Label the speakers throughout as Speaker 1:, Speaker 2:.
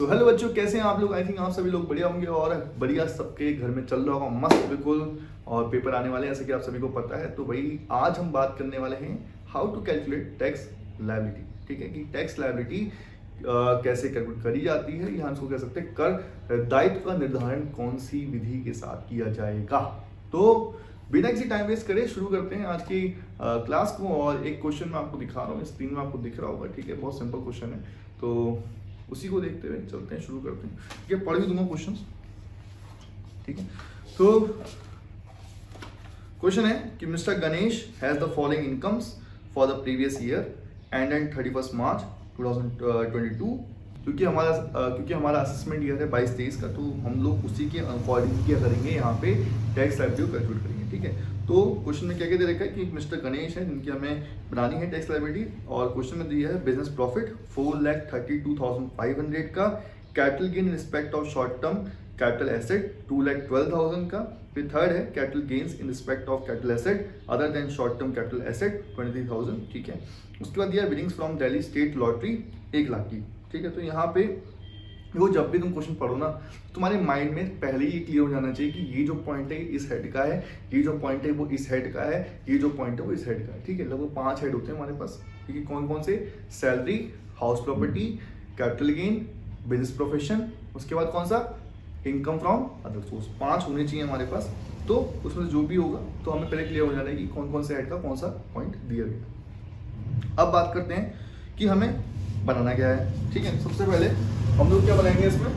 Speaker 1: Hello बच्चों, कैसे हैं आप लोग। आई थिंक आप सभी लोग बढ़िया होंगे और बढ़िया सबके घर में चल रहा होगा मस्त बिल्कुल। और पेपर आने वाले हैं जैसे कि आप सभी को पता है। तो भाई आज हम बात करने वाले हैं how to calculate tax liability. ठीक है कि टैक्स लायबिलिटी कैसे कैलकुलेट करी जाती है, या हम इसको कह सकते हैं कर दायित्व का निर्धारण कौन सी विधि के साथ किया जाएगा। तो बिना किसी टाइम वेस्ट करे शुरू करते हैं आज की क्लास को। और एक क्वेश्चन मैं आपको दिखा रहा हूँ, स्क्रीन में आपको दिख रहा होगा। ठीक है, बहुत सिंपल क्वेश्चन है, तो उसी को देखते हुए चलते हैं, शुरू करते हैं। ठीक है, पढ़ भी दूंगा क्वेश्चन। ठीक है, तो क्वेश्चन है कि mister Ganesh has the following incomes for the previous year and 31 मार्च 2022। क्योंकि हमारा असेसमेंट ईयर है 22-23 का, तो हम लोग उसी के अकॉर्डिंग क्या करेंगे, यहाँ पे टैक्स लायबिलिटी कैलकुलेट करेंगे। ठीक है, तो क्वेश्चन में क्या क्या दे रखा है कि मिस्टर गणेश है जिनकी हमें बनानी है टैक्स लायबिलिटी। और क्वेश्चन में दिया है बिजनेस प्रॉफिट 4,32,500 का, capital gain in respect of short term capital asset 2,12,000 का। फिर थर्ड है capital gains in respect of capital asset other than short term capital asset 23,000। ठीक है, उसके बाद दिया winnings from Delhi state lottery 1 lakh की। ठीक है, तो यहाँ पे वो जब भी तुम क्वेश्चन पढ़ो ना, तुम्हारे माइंड में पहले ही क्लियर हो जाना चाहिए कि ये जो पॉइंट है इस हेड का है, ये जो पॉइंट है वो इस हेड का है, ये जो पॉइंट है वो इस हेड का है। ठीक है, लगभग 5 हेड होते हैं हमारे पास। ठीक है, कौन कौन से? Salary, house property, capital gain, business profession, उसके बाद कौन सा? Income from other source. 5 होने चाहिए हमारे पास। तो उसमें जो भी होगा तो हमें पहले क्लियर हो जाना है कि कौन कौन से हेड का कौन सा पॉइंट दिया गया। अब बात करते हैं कि हमें बनाना क्या है। ठीक है, सबसे पहले हम लोग क्या बनाएंगे, इसमें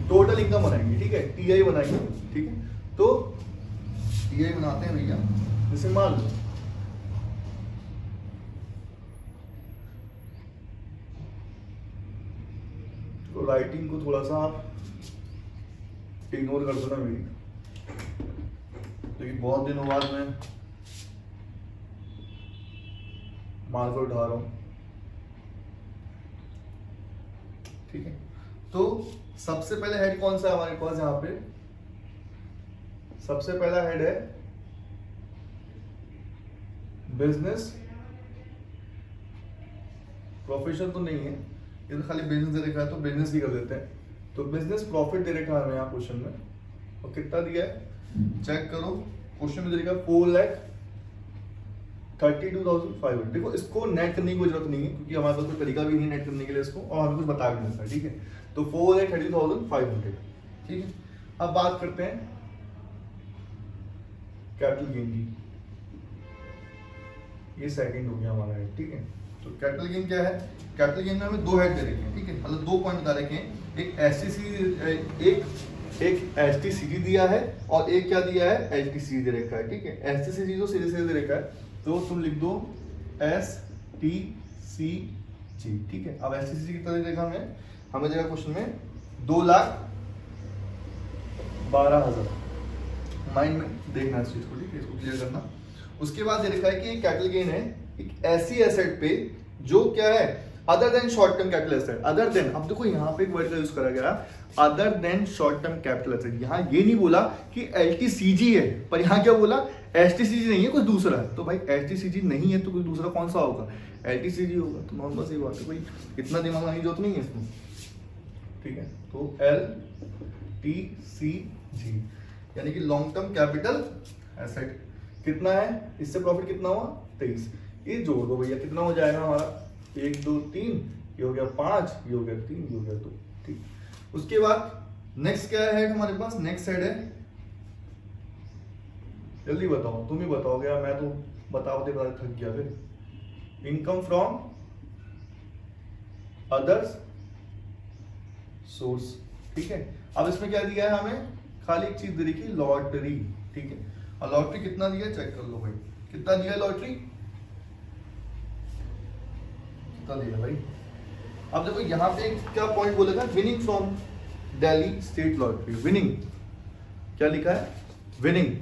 Speaker 1: टोटल इनकम बनाएंगे। ठीक है, टीआई बनाएंगे। ठीक है, तो टीआई बनाते हैं भैया। जैसे मान लो तो राइटिंग को थोड़ा सा आप इग्नोर कर दो ना मेरी, क्योंकि बहुत दिनों बाद मैं मार्कर उठा रहा हूं। ठीक है, तो सबसे पहले हेड कौन सा है हमारे पास यहाँ पे? सबसे पहला हेड है बिजनेस प्रोफेशन। तो नहीं है, ये तो खाली बिजनेस दे रखा है, तो बिजनेस ही कर देते हैं। तो बिजनेस प्रॉफिट दे रखा है हमें यहाँ क्वेश्चन में, और कितना दिया है चेक करो। क्वेश्चन में दे रखा है 4,32,500। देखो, इसको नेट करने की कोई जरूरत नहीं है, क्योंकि हमारे पास कोई तरीका भी नहीं नेट करने के लिए इसको, और हमें कुछ बता भी नहीं सकता। ठीक है, तो 4,32,500। ठीक है, अब बात करते हैं कैपिटल गेन की। ये सेकंड हो गया हमारा हेड। ठीक है, तो कैपिटल गेन क्या है? कैपिटल गेन में हमें 2 हेड दे रखे हैं। ठीक है, मतलब 2 पॉइंट बता रखे हैं। एक एसटीसीडी दिया है और एक क्या दिया है? एचटीसी दे रखा है। ठीक है, एसटीसीडी जो सीधे सीधे दे रखा है, तो तुम लिख दो STCG। ठीक है, अब एसटीसीजी कितना दे रखा हमें देगा क्वेश्चन में 2,12,000। माइंड में देखना इस चीज को। ठीक है, इसको क्लियर करना। उसके बाद दे रखा है कि कैपिटल गेन है एक ऐसी एसेट पे जो क्या है? Other than short term capital asset. Other than, अब देखो यहाँ पे एक वर्ड का यूज करा गया, other than short term capital asset. यहाँ ये नहीं बोला कि एलटीसीजी है, पर यहाँ क्या बोला? एसटीसीजी नहीं है, कुछ दूसरा है। तो भाई एसटीसीजी नहीं है तो कोई दूसरा कौन सा होगा? एलटीसीजी होगा। तो नॉर्मल सी बात है, कोई इतना दिमाग लगाने की जरूरत नहीं है इसमें। ठीक है, तो LTCG यानी कि लॉन्ग टर्म कैपिटल एसेट। कितना है? इससे प्रॉफिट कितना हुआ? 23। ये जोड़ दो भैया, कितना हो जाएगा हमारा? 1 2 3, ये हो गया 5, ये हो गया 3, ये हो गया 2। ठीक, उसके बाद नेक्स्ट क्या है हमारे पास? नेक्स्ट हेड है, जल्दी बताओ, तुम ही बताओगे यार, मैं तो बताते थक गया। फिर इनकम फ्रॉम अदर्स सोर्स। ठीक है, अब इसमें क्या दिया है हमें? खाली एक चीज दे रखी, लॉटरी। ठीक है, और लॉटरी कितना दिया चेक कर लो भाई, कितना दिया लॉटरी, कितना दिया भाई। अब देखो यहाँ पे क्या पॉइंट बोला था? Winning from Delhi state lottery. Winning क्या लिखा है? विनिंग।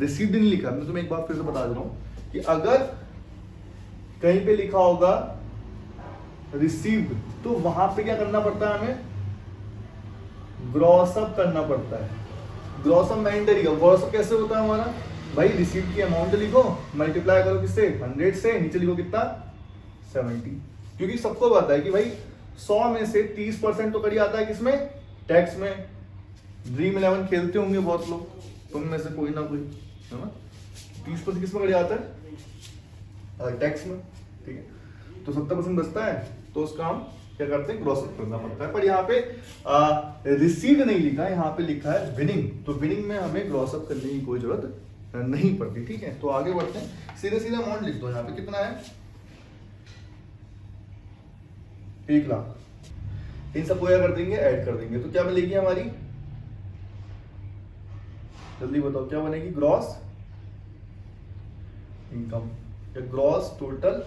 Speaker 1: रिसीव्ड नहीं लिखा। मैं तुम्हें एक बार फिर से बता दे रहा हूं कि अगर कहीं पे लिखा होगा रिसीव्ड, तो वहां पे क्या करना पड़ता है हमें? ग्रॉस अप करना पड़ता है। ग्रॉस अप मैंडेटरी का। ग्रॉस अप कैसे होता है हमारा? भाई रिसीव्ड की अमाउंट लिखो, मल्टीप्लाई करो किससे? 100 से, नीचे लिखो कितना? 70। क्योंकि सबको पता है कि भाई 100 में से 30% तो कट जाता है किसमें, टैक्स में। ड्रीम 11 खेलते होंगे बहुत लोग, तुम में से कोई ना कोई, है ना। 30% किसमें कट जाता है, टैक्स में, ठीक है। तो 70% बचता है, तो उसका हम क्या करते हैं, ग्रॉस अप करना पड़ता है। पर यहाँ पे रिसीव्ड नहीं लिखा है, यहाँ पे लिखा है विनिंग, तो विनिंग में हमें ग्रॉस अप करने की कोई जरूरत नहीं पड़ती, ठीक है। तो आगे बढ़ते हैं, सीधे सीधे अमाउंट लिख दो। यहाँ पे कितना है, 1 लाख। इन सबको क्या कर देंगे, ऐड कर देंगे, तो क्या मिलेगी हमारी, जल्दी बताओ क्या बनेगी, ग्रॉस इनकम या ग्रॉस टोटल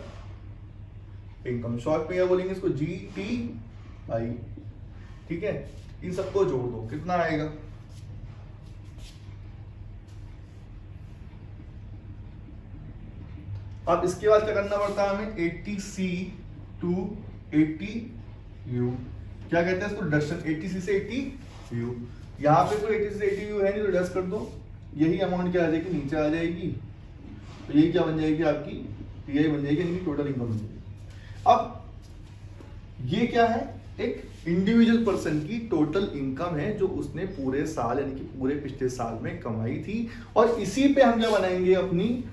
Speaker 1: इनकम। शॉर्ट में क्या बोलेंगे इसको, GTI, ठीक है। इन सबको जोड़ दो, कितना आएगा, अब इसके बाद क्या करना पड़ता है हमें, 80C to 80U, क्या कहते हैं इसको, डिडक्शन। 80C से 80U, यहाँ पे कोई 80C से 80U है नहीं, तो डिडक्ट कर दो, यही अमाउंट क्या आ जाएगी, नीचे आ जाएगी। तो यही क्या बन जाएगी आपकी, TI बन जाएगी, यानी कि टोटल इनकम बन जाएगी। अब ये क्या है, एक इंडिविजुअल पर्सन की टोटल इनकम है जो उसने पूरे साल यानी कि पूरे पिछले साल में कमाई थी, और इसी पे हम क्या बनाएंगे, अपनी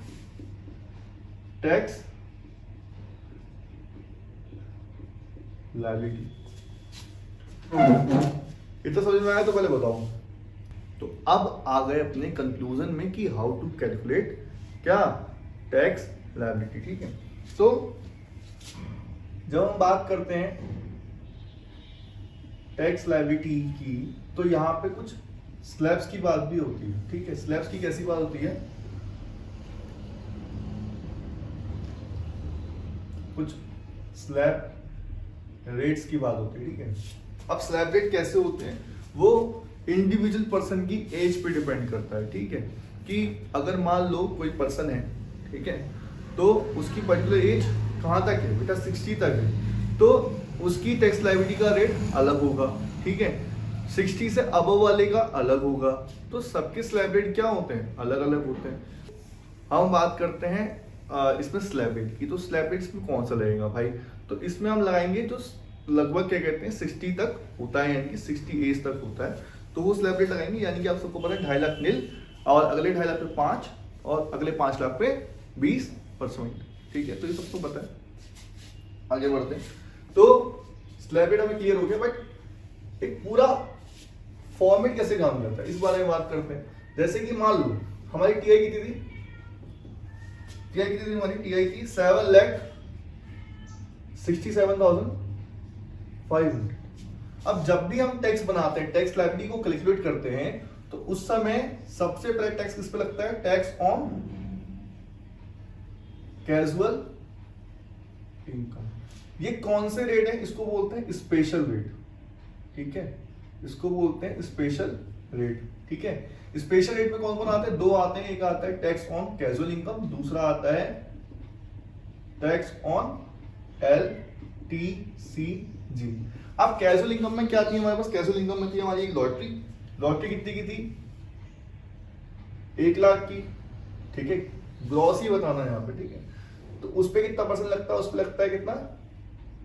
Speaker 1: टैक्स लायबिलिटी। इतना समझ में आया तो पहले बताओ। तो अब आ गए अपने कंक्लूजन में कि हाउ टू कैलकुलेट क्या, टैक्स लायबिलिटी, ठीक है। तो जब हम बात करते हैं टैक्स लायबिलिटी की, तो यहां पे कुछ स्लैब्स की बात भी होती है, ठीक है। स्लैब्स की कैसी बात होती है, कुछ स्लैब रेट्स की बात होती है, ठीक है। अब स्लैब रेट कैसे होते हैं, वो इंडिविजुअल पर्सन की एज पे डिपेंड करता है, ठीक है। कि अगर मान लो कोई पर्सन है, ठीक है, तो उसकी पर्टिकुलर एज कहाँ तक है बेटा, 60 तक है, तो उसकी टैक्स लायबिलिटी का रेट अलग होगा, ठीक है। 60 से अबव वाले का अलग होगा, तो सबके स्लैब रेट क्या होते हैं, अलग अलग होते हैं। हम बात करते हैं इसमें स्लैब रेट की, तो स्लैब रेट इसमें कौन सा लगेगा भाई, तो इसमें हम लगाएंगे जो लगभग क्या कहते हैं 60 तक होता है, यानी कि 60 एज तक होता है, तो वो स्लैब रेट लगाएंगे। यानी कि आप सबको पता है 2.5 लाख नील, और अगले 2.5 लाख पे 5, और अगले 5 लाख पे 20%, ठीक है। तो ये सबको पता है। आगे बढ़ते हैं, तो स्लैब रेट हमें क्लियर हो गया, बट एक पूरा फॉर्मेट कैसे काम करता है इस बारे में बात करते हैं। जैसे कि मान लो हमारी टीआई कितनी थी, हमारी टीआई थी 7,67,500। अब जब भी हम टैक्स बनाते हैं, टैक्स लायबिलिटी को कैलकुलेट करते हैं, तो उस समय सबसे पहले टैक्स किस पे लगता है, टैक्स ऑन कैजुअल इनकम। ये कौन से रेट है, इसको बोलते हैं स्पेशल रेट, ठीक है। इसको बोलते हैं स्पेशल रेट, ठीक है। स्पेशल रेट में कौन कौन आते हैं, 2 आते हैं। एक आता है टैक्स ऑन कैजुअल इनकम, दूसरा आता है टैक्स ऑन LTCG। अब कैजुअल इनकम में क्या थी हमारे पास, कैजुअल इनकम में थी हमारी एक लॉटरी कितनी की थी, 1 लाख की, ठीक है। ग्रॉस ही बताना है यहाँ पे, ठीक है। तो उस पे कितना परसेंट लगता है, उस पे लगता है कितना,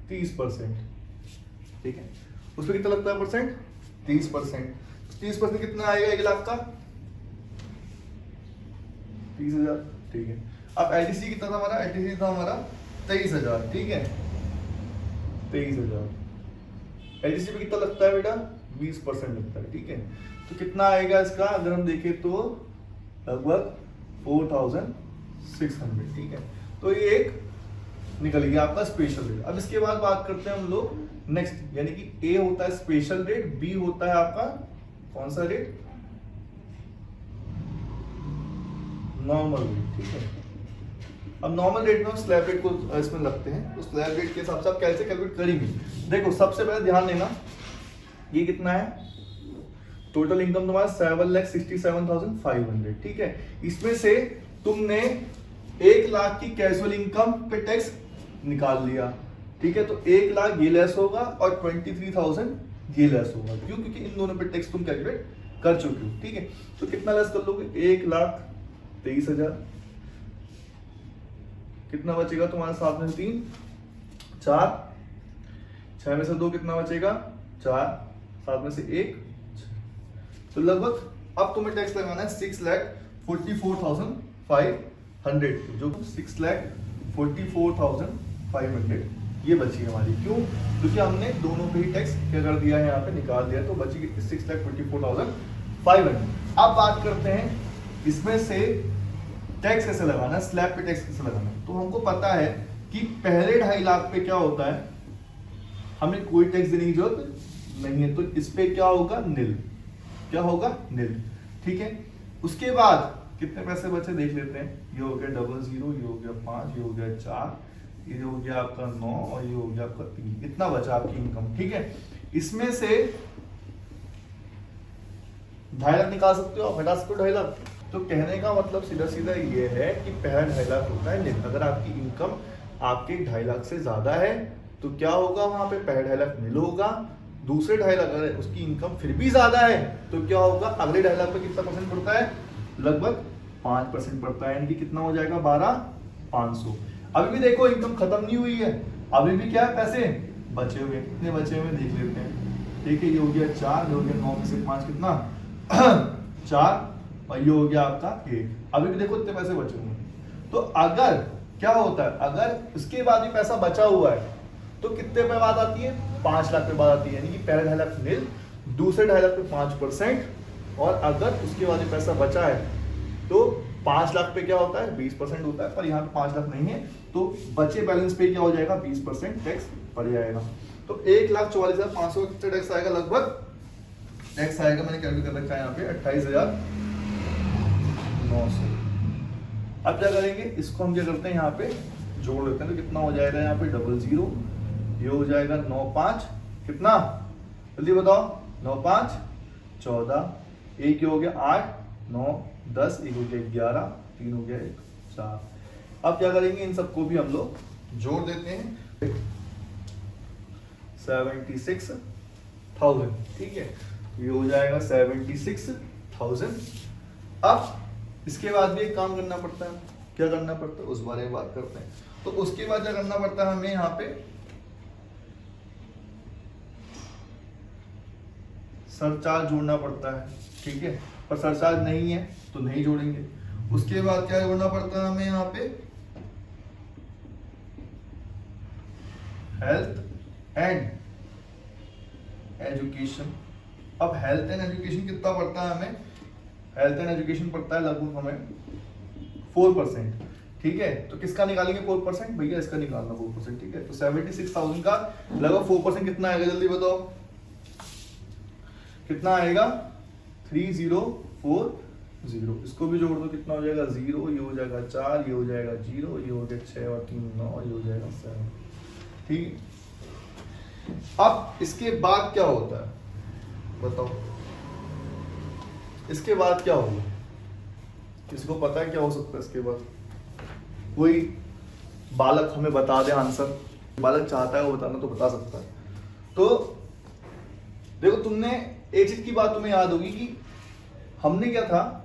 Speaker 1: 30%, ठीक है। उस पे कितना लगता है परसेंट, 30%। 30% कितना आएगा 1 लाख का, 30,000, ठीक है। अब LTC कितना था हमारा, LTC था हमारा 23,000, ठीक है, 23,000। LTC पे कितना लगता है बेटा, 20% लगता है, ठीक है। तो कितना आएगा इसका, अगर हम देखें तो लगभग 4,600, ठीक है। तो ये एक निकल गया आपका स्पेशल रेट। अब इसके बाद बात करते हैं हम लोग नेक्स्ट, यानी कि A होता है स्पेशल रेट, B होता है आपका कौन सा रेट, नॉर्मल रेट, ठीक है। अब नॉर्मल रेट में हम स्लैब रेट को इसमें लगते हैं, तो स्लैब रेट के हिसाब से आप कैसे कैलकुलेट करेंगे, देखो सबसे पहले ध्यान देना, ये कितना है, टोटल इनकम तुम्हारा 7,67,500, ठीक है। इसमें से तुमने 1 लाख की कैजुअल इनकम पे टैक्स निकाल लिया, ठीक है। तो 1 लाख ये लेस होगा और 23,000 ये लेस होगा, क्यों, क्योंकि इन दोनों पे टैक्स तुम कैलकुलेट कर चुके हो, ठीक है। तो कितना लेस कर लोगे, 1,23,000, कितना बचेगा तुम्हारे साथ में 3, 4, 6 में से 2 कितना बचेगा 4, 7 में से 1, तो लगभग अब तुम्हें टैक्स लगाना है 6,44,500, जो 6,44,500 ये बची हमारी। क्यों? क्योंकि हमने दोनों पे ही टैक्स क्या कर दिया है, यहाँ पे निकाल दिया, तो बची 6,44,500। अब बात करते हैं इसमें से टैक्स कैसे लगाना, स्लैब पे टैक्स कैसे लगाना। तो हमको पता है कि पहले 2.5 लाख पे क्या होता है, हमें कोई टैक्स देने की जरूरत नहीं है, तो इस पे क्या होगा, निल। क्या होगा, निल। ठीक है, उसके बाद कितने पैसे बचे देख लेते हैं। ये हो गया 00, ये हो गया 5, ये हो गया 4, ये हो गया आपका 9 और ये हो गया आपका 3। इतना बचा आपकी इनकम। ठीक है, इसमें से 2.5 लाख निकाल सकते हो, हटा सकते हो 2.5 लाख। तो कहने का मतलब सीधा सीधा ये है कि पहला 2.5 लाख होता है निल। अगर आपकी इनकम आपके 2.5 लाख से ज्यादा है तो क्या होगा, वहां पे पहला 2.5 लाख निल होगा। दूसरे 2.5 लाख अगर उसकी इनकम फिर भी ज्यादा है तो क्या होगा, अगले 2.5 लाख पे कितना परसेंट पड़ता है, लगभग 5% पड़ता है, यानी कि कितना हो जाएगा 12,500। अभी भी देखो इनकम खत्म नहीं हुई है, अभी भी क्या है, पैसे बचे हुए। कितने बचे हुए देख लेते हैं। ठीक है, ये हो गया 4, ये हो गया 9 में से 5 कितना 4, और ये हो गया आपका 1। अभी भी देखो इतने पैसे बचे हुए हैं। तो अगर क्या होता है, अगर उसके बाद भी पैसा बचा हुआ है तो कितने पे बात आती है, 5 लाख पे बात आती है। यानी कि पहले 2.5 लाख निल, दूसरे 2.5 लाख पे 5%, और अगर उसके बाद भी पैसा बचा है तो 5 लाख पे क्या होता है, 20% होता है। पर यहाँ पे 5 लाख नहीं है, तो बचे बैलेंस पे क्या हो जाएगा, 20% टैक्स पड़ जाएगा। तो 1,44,500 का कितना टैक्स आएगा, लगभग टैक्स आएगा, मैंने कैलकुलेट कर रखा है यहाँ पे 28,900। अब क्या करेंगे, इसको हम क्या करते हैं, यहाँ पे जोड़ लेते हैं। तो कितना हो जाएगा यहाँ पे 00, ये हो जाएगा 9,5, कितना जल्दी बताओ, 9,5 14, एक हो गया 8, 9, 10, एक हो गया 11, 3 हो गया 1, 4। अब क्या करेंगे, इन सबको भी हम लोग जोड़ देते हैं, 76,000। ठीक है, ये हो जाएगा 76,000। अब इसके बाद भी एक काम करना पड़ता है। क्या करना पड़ता है, उस बारे में बात करते हैं। तो उसके बाद क्या करना पड़ता है, हमें यहाँ पे सरचार्ज जोड़ना पड़ता है। ठीक है, पर सरचार्ज नहीं है तो नहीं जोड़ेंगे। उसके बाद क्या जोड़ना पड़ता है हमें यहाँ पे, हेल्थ एंड एजुकेशन। अब हेल्थ एंड एजुकेशन कितना पड़ता है हमें, हेल्थ एंड एजुकेशन पड़ता है लगभग हमें 4%। ठीक है, तो किसका निकालेंगे 4%, भैया इसका निकालना 4%। ठीक है, तो 76,000 का लगभग 4% कितना आएगा, जल्दी बताओ कितना आएगा, 3040। इसको भी जोड़ दो, कितना हो जाएगा 0, ये हो जाएगा 4, ये हो जाएगा 0, ये हो गया 6 और 3 9, ये हो जाएगा 7। ठीक, अब इसके बाद क्या होता है बताओ, इसके बाद क्या होगा, किसको पता है क्या हो सकता है इसके बाद, कोई बालक हमें बता दे आंसर। बालक चाहता है वो बताना तो बता सकता है। तो देखो, तुमने एक चीज की बात तुम्हें याद होगी कि हमने क्या था,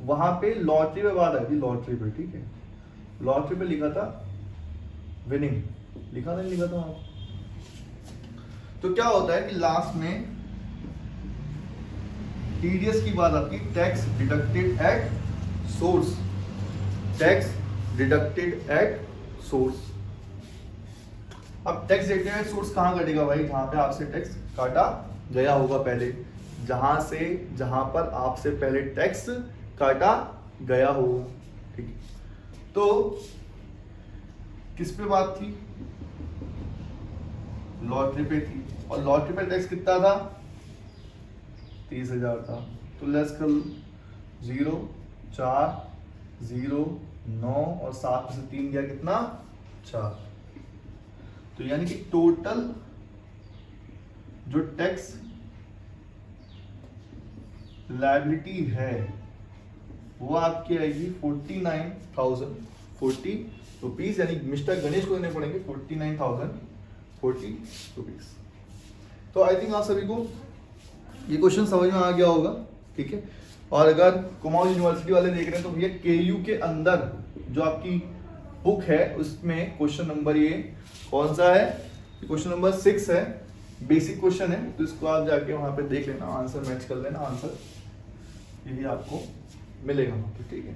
Speaker 1: वहां पे लॉटरी पे बात आई थी, लॉटरी पे। ठीक है, लॉटरी पे लिखा था विनिंग, लिखा था नहीं लिखा था। तो क्या होता है कि लास्ट में टीडीएस की बात आती है, tax deducted at source, tax deducted at source. अब टैक्स डिडक्टेड एट सोर्स कहां कटेगा भाई, जहां पे आपसे टैक्स काटा गया होगा पहले, जहां पर आपसे पहले टैक्स काटा गया हो। ठीक, तो किस पे बात थी, लॉटरी पे थी, और लॉटरी पे टैक्स कितना था, 30,000 था। तो लेस कर 0 4 0 9 और 7 में से 3 गया कितना 4। तो यानी कि टोटल जो टैक्स लायबिलिटी है वो आपकी आएगी 49,040 रुपीज, यानी मिस्टर गणेश को देने पड़ेंगे 49,040 रुपीज। तो आई थिंक आप सभी को ये क्वेश्चन समझ में आ गया होगा। ठीक है, और अगर कुमाऊं यूनिवर्सिटी वाले देख रहे हैं तो भैया केयू के अंदर जो आपकी बुक है उसमें क्वेश्चन नंबर ये कौन सा है क्वेश्चन नंबर 6 है, बेसिक क्वेश्चन है, तो इसको आप जाके वहां पे देख लेना, आंसर मैच कर लेना, आंसर यही आपको मिलेगा वहां पे, ठीक है।